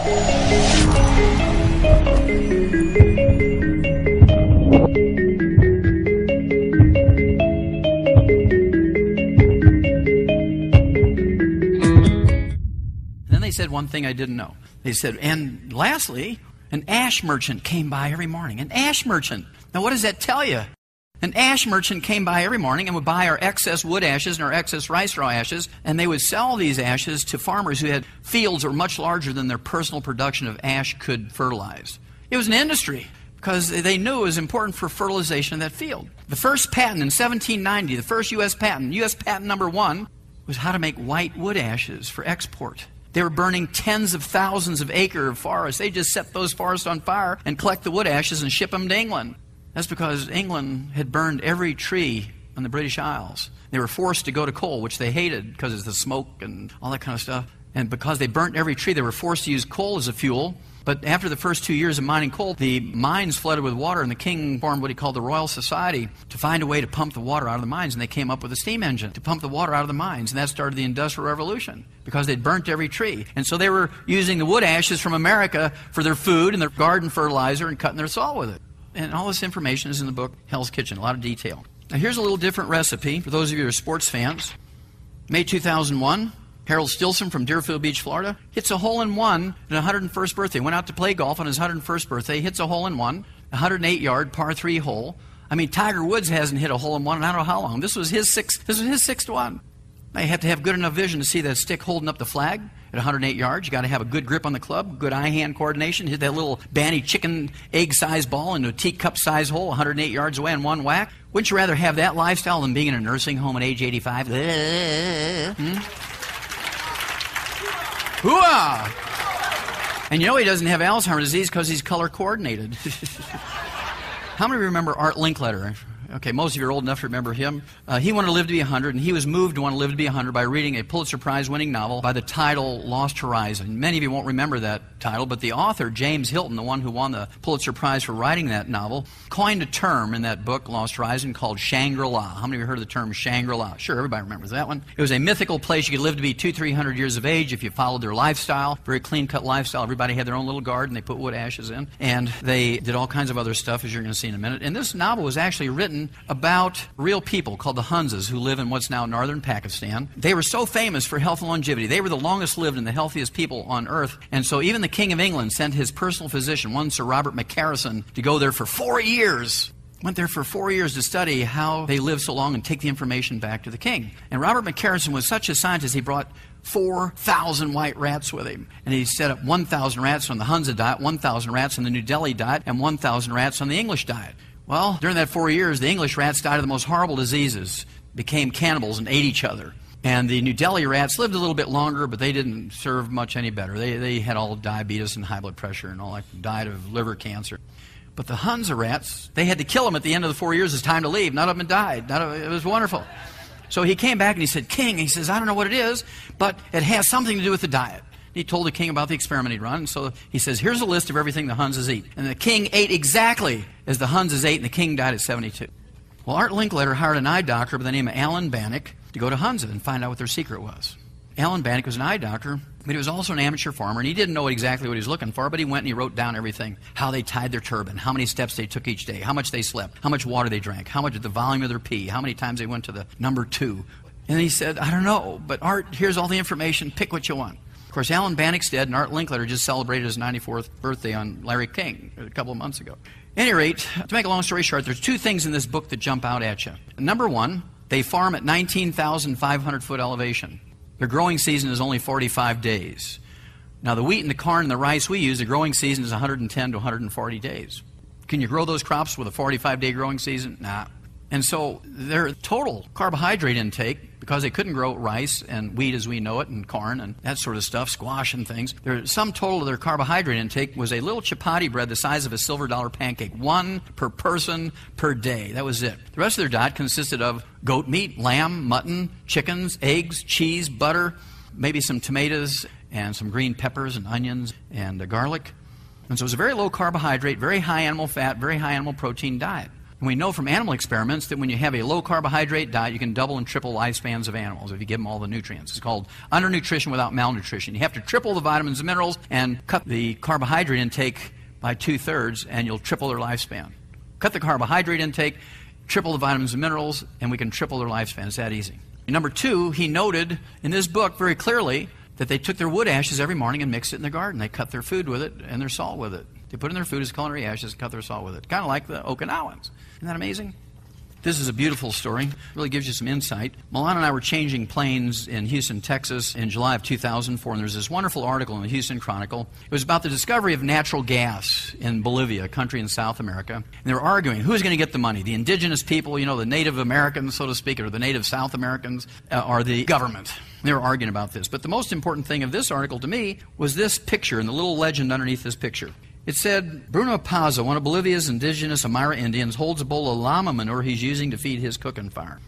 Then they said one thing I didn't know. They said, and lastly, an ash merchant came by every morning. An ash merchant. Now what does that tell you? An ash merchant came by every morning and would buy our excess wood ashes and our excess rice straw ashes, and they would sell these ashes to farmers who had fields that were much larger than their personal production of ash could fertilize. It was an industry because they knew it was important for fertilization of that field. The first patent in 1790, the first U.S. patent number 1, was how to make white wood ashes for export. They were burning tens of thousands of acres of forests. They just set those forests on fire and collect the wood ashes and ship them to England. That's because England had burned every tree on the British Isles. They were forced to go to coal, which they hated because of the smoke and all that kind of stuff. And because they burnt every tree, they were forced to use coal as a fuel. But after the first 2 years of mining coal, the mines flooded with water, and the king formed what he called the Royal Society to find a way to pump the water out of the mines. And they came up with a steam engine to pump the water out of the mines. And that started the Industrial Revolution because they'd burnt every tree. And so they were using the wood ashes from America for their food and their garden fertilizer and cutting their salt with it. And all this information is in the book Hell's Kitchen, a lot of detail. Now here's a little different recipe for those of you who are sports fans. May 2001, Harold Stilson from Deerfield Beach, Florida, hits a hole-in-one at his 101st birthday. Went out to play golf on his 101st birthday, hits a hole-in-one, 108-yard par 3 hole. I mean, Tiger Woods hasn't hit a hole-in-one in I don't know how long. This was his sixth one. Now you have to have good enough vision to see that stick holding up the flag at 108 yards. You got to have a good grip on the club, good eye-hand coordination, hit that little banty chicken egg-sized ball into a teacup-sized hole 108 yards away in one whack. Wouldn't you rather have that lifestyle than being in a nursing home at age 85? Hoo-ah! And you know he doesn't have Alzheimer's disease because he's color-coordinated. How many remember Art Linkletter? Okay, most of you are old enough to remember him. He wanted to live to be 100, and he was moved to want to live to be 100 by reading a Pulitzer Prize-winning novel by the title Lost Horizon. Many of you won't remember that title, but the author, James Hilton, the one who won the Pulitzer Prize for writing that novel, coined a term in that book, Lost Horizon, called Shangri-La. How many of you heard of the term Shangri-La? Sure, everybody remembers that one. It was a mythical place you could live to be 200-300 years of age if you followed their lifestyle, very clean-cut lifestyle. Everybody had their own little garden. They put wood ashes in, and they did all kinds of other stuff, as you're going to see in a minute. And this novel was actually written about real people called the Hunzas who live in what's now northern Pakistan. They were so famous for health and longevity. They were the longest lived and the healthiest people on earth. And so even the King of England sent his personal physician, one Sir Robert McCarrison, to go there for 4 years. Went there for 4 years to study how they lived so long and take the information back to the king. And Robert McCarrison was such a scientist, he brought 4,000 white rats with him. And he set up 1,000 rats on the Hunza diet, 1,000 rats on the New Delhi diet, and 1,000 rats on the English diet. Well, during that 4 years, the English rats died of the most horrible diseases, became cannibals and ate each other. And the New Delhi rats lived a little bit longer, but they didn't serve much any better. They had all diabetes and high blood pressure and all that, died of liver cancer. But the Hunza rats, they had to kill them at the end of the 4 years. It's time to leave. None of them died. It was wonderful. So he came back and he said, King, he says, I don't know what it is, but it has something to do with the diet. He told the king about the experiment he'd run. So he says, here's a list of everything the Hunzas eat. And the king ate exactly as the Hunzas ate, and the king died at 72. Well, Art Linkletter hired an eye doctor by the name of Alan Bannock to go to Hunza and find out what their secret was. Alan Bannock was an eye doctor, but he was also an amateur farmer, and he didn't know exactly what he was looking for, but he went and he wrote down everything. How they tied their turban, how many steps they took each day, how much they slept, how much water they drank, how much the volume of their pee, how many times they went to the number 2. And he said, I don't know, but Art, here's all the information, pick what you want. Of course, Alan Bannock's dead, and Art Linkletter just celebrated his 94th birthday on Larry King a couple of months ago. At any rate, to make a long story short, there's 2 things in this book that jump out at you. Number 1, they farm at 19,500-foot elevation. Their growing season is only 45 days. Now, the wheat and the corn and the rice we use, the growing season is 110 to 140 days. Can you grow those crops with a 45-day growing season? Nah. And so their total carbohydrate intake, because they couldn't grow rice and wheat as we know it, and corn and that sort of stuff, squash and things, their sum total of their carbohydrate intake was a little chapati bread the size of a silver dollar pancake, 1 per person per day. That was it. The rest of their diet consisted of goat meat, lamb, mutton, chickens, eggs, cheese, butter, maybe some tomatoes and some green peppers and onions and garlic. And so it was a very low carbohydrate, very high animal fat, very high animal protein diet. And we know from animal experiments that when you have a low-carbohydrate diet, you can double and triple lifespans of animals if you give them all the nutrients. It's called undernutrition without malnutrition. You have to triple the vitamins and minerals and cut the carbohydrate intake by 2/3, and you'll triple their lifespan. Cut the carbohydrate intake, triple the vitamins and minerals, and we can triple their lifespan. It's that easy. Number two, he noted in this book very clearly that they took their wood ashes every morning and mixed it in their garden. They cut their food with it and their salt with it. They put in their food as culinary ashes and cut their salt with it. Kind of like the Okinawans. Isn't that amazing? This is a beautiful story. It really gives you some insight. Milan and I were changing planes in Houston, Texas in July of 2004, and there's this wonderful article in the Houston Chronicle. It was about the discovery of natural gas in Bolivia, a country in South America. And they were arguing, who's going to get the money? The indigenous people, you know, the Native Americans, so to speak, or the Native South Americans, or the government? And they were arguing about this. But the most important thing of this article to me was this picture and the little legend underneath this picture. It said, Bruno Paza, one of Bolivia's indigenous Amira Indians, holds a bowl of llama manure he's using to feed his cooking fire.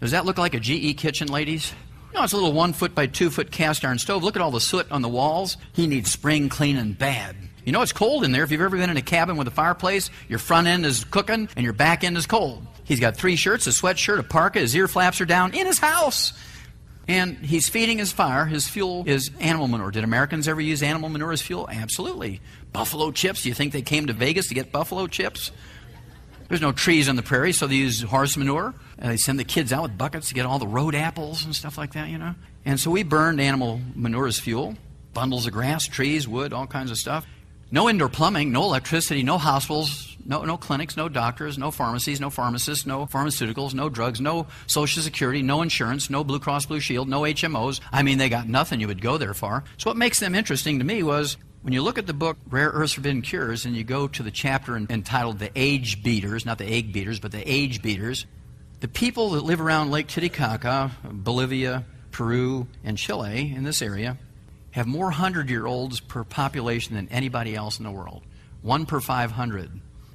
Does that look like a GE kitchen, ladies? No, it's a little 1 foot by 2 foot cast iron stove. Look at all the soot on the walls. He needs spring cleaning bad. You know it's cold in there. If you've ever been in a cabin with a fireplace, your front end is cooking and your back end is cold. He's got 3 shirts, a sweatshirt, a parka, his ear flaps are down in his house. And he's feeding his fire. His fuel is animal manure. Did Americans ever use animal manure as fuel? Absolutely. Buffalo chips. Do you think they came to Vegas to get buffalo chips? There's no trees on the prairie, so they use horse manure. And they send the kids out with buckets to get all the road apples and stuff like that, you know. And so we burned animal manure as fuel. Bundles of grass, trees, wood, all kinds of stuff. No indoor plumbing, no electricity, no hospitals, no clinics, no doctors, no pharmacies, no pharmacists, no pharmaceuticals, no drugs, no Social Security, no insurance, no Blue Cross Blue Shield, no HMOs. I mean, they got nothing you would go there for. So what makes them interesting to me was when you look at the book Rare Earths Forbidden Cures and you go to the chapter entitled The Age Beaters, not the egg beaters, but the age beaters, the people that live around Lake Titicaca, Bolivia, Peru, and Chile in this area have more 100-year-olds per population than anybody else in the world. 1 per 500.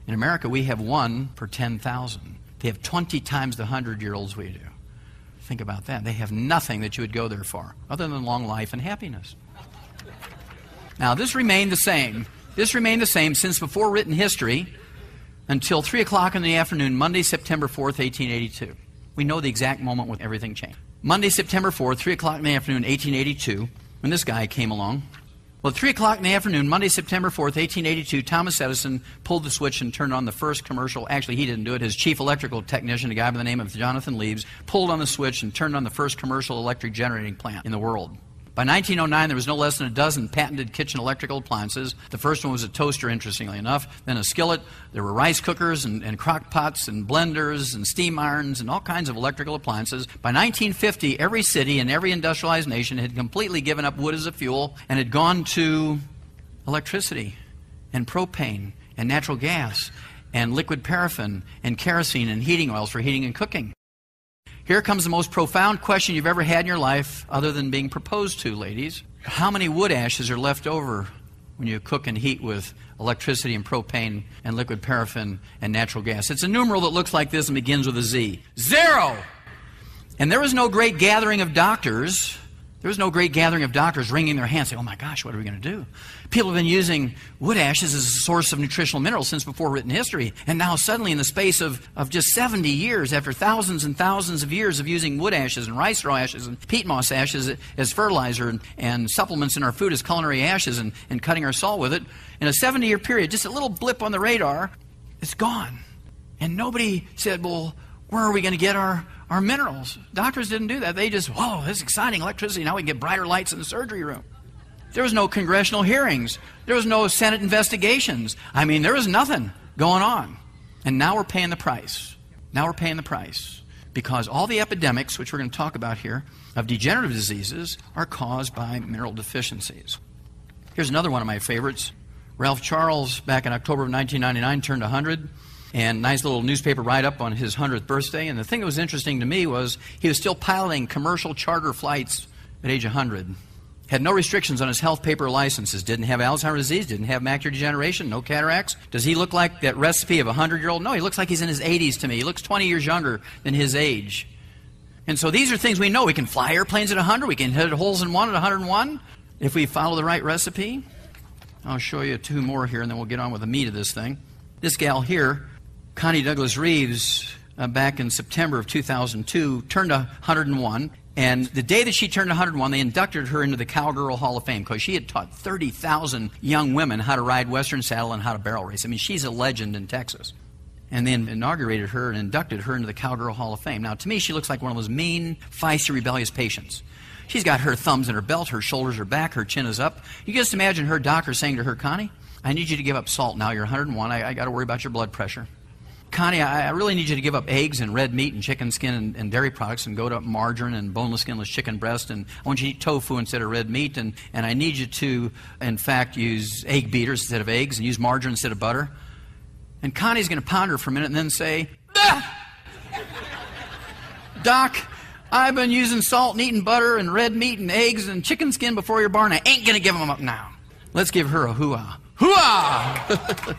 In America, we have 1 per 10,000. They have 20 times the 100-year-olds we do. Think about that. They have nothing that you would go there for, other than long life and happiness. Now, this remained the same. This remained the same since before written history until 3 o'clock in the afternoon, Monday, September 4th, 1882. We know the exact moment when everything changed. Monday, September 4th, 3 o'clock in the afternoon, 1882, when this guy came along. Well, at 3 o'clock in the afternoon, Monday, September 4th, 1882, Thomas Edison pulled the switch and turned on the first commercial. Actually, he didn't do it. His chief electrical technician, a guy by the name of Jonathan Leaves, pulled on the switch and turned on the first commercial electric generating plant in the world. By 1909, there was no less than a dozen patented kitchen electrical appliances. The first one was a toaster, interestingly enough, then a skillet. There were rice cookers and crock pots and blenders and steam irons and all kinds of electrical appliances. By 1950, every city and every industrialized nation had completely given up wood as a fuel and had gone to electricity and propane and natural gas and liquid paraffin and kerosene and heating oils for heating and cooking. Here comes the most profound question you've ever had in your life, other than being proposed to, ladies. How many wood ashes are left over when you cook and heat with electricity and propane and liquid paraffin and natural gas? It's a numeral that looks like this and begins with a Z. 0! And there was no great gathering of doctors. There was no great gathering of doctors wringing their hands saying, oh my gosh, what are we going to do? People have been using wood ashes as a source of nutritional minerals since before written history. And now suddenly in the space of just 70 years, after thousands and thousands of years of using wood ashes and rice straw ashes and peat moss ashes as fertilizer and supplements in our food as culinary ashes and cutting our salt with it, in a 70-year period, just a little blip on the radar, it's gone. And nobody said, well, where are we going to get our minerals? Doctors didn't do that. They just, whoa, this is exciting, electricity. Now we can get brighter lights in the surgery room. There was no congressional hearings. There was no Senate investigations. I mean, there was nothing going on. And now we're paying the price. Now we're paying the price. Because all the epidemics, which we're going to talk about here, of degenerative diseases are caused by mineral deficiencies. Here's another one of my favorites. Ralph Charles, back in October of 1999, turned 100. And nice little newspaper write-up on his 100th birthday. And the thing that was interesting to me was he was still piloting commercial charter flights at age 100. Had no restrictions on his health paper licenses. Didn't have Alzheimer's disease. Didn't have macular degeneration. No cataracts. Does he look like that recipe of a 100-year-old? No, he looks like he's in his 80s to me. He looks 20 years younger than his age. And so these are things we know. We can fly airplanes at 100. We can hit holes in one at 101 if we follow the right recipe. I'll show you 2 more here, and then we'll get on with the meat of this thing. This gal here Connie Douglas Reeves, back in September of 2002, turned 101. And the day that she turned 101, they inducted her into the Cowgirl Hall of Fame because she had taught 30,000 young women how to ride Western saddle and how to barrel race. I mean, she's a legend in Texas. And then inaugurated her and inducted her into the Cowgirl Hall of Fame. Now, to me, she looks like one of those mean, feisty, rebellious patients. She's got her thumbs in her belt, her shoulders are back, her chin is up. You just imagine her doctor saying to her, Connie, I need you to give up salt now. You're 101. I got to worry about your blood pressure. Connie, I really need you to give up eggs and red meat and chicken skin and dairy products and go to margarine and boneless, skinless chicken breast. And I want you to eat tofu instead of red meat. And I need you to, in fact, use egg beaters instead of eggs and use margarine instead of butter. And Connie's going to ponder for a minute and then say, Doc, I've been using salt and eating butter and red meat and eggs and chicken skin before your bar, and I ain't going to give them up now. Let's give her a hoo-ah. Hoo-ah!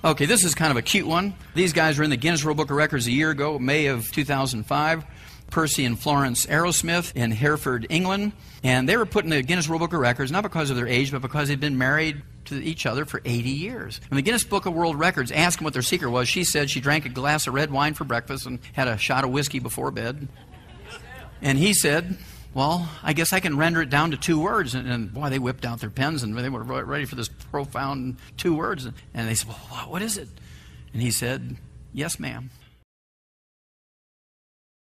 Okay, this is kind of a cute one. These guys were in the Guinness World Book of Records a year ago, May of 2005. Percy and Florence Arrowsmith in Hereford, England. And they were put in the Guinness World Book of Records, not because of their age, but because they'd been married to each other for 80 years. When the Guinness Book of World Records asked them what their secret was, she said she drank a glass of red wine for breakfast and had a shot of whiskey before bed. And he said, well, I guess I can render it down to 2 words. And boy, they whipped out their pens and they were ready for this profound 2 words. And they said, well, what is it? And he said, yes, ma'am.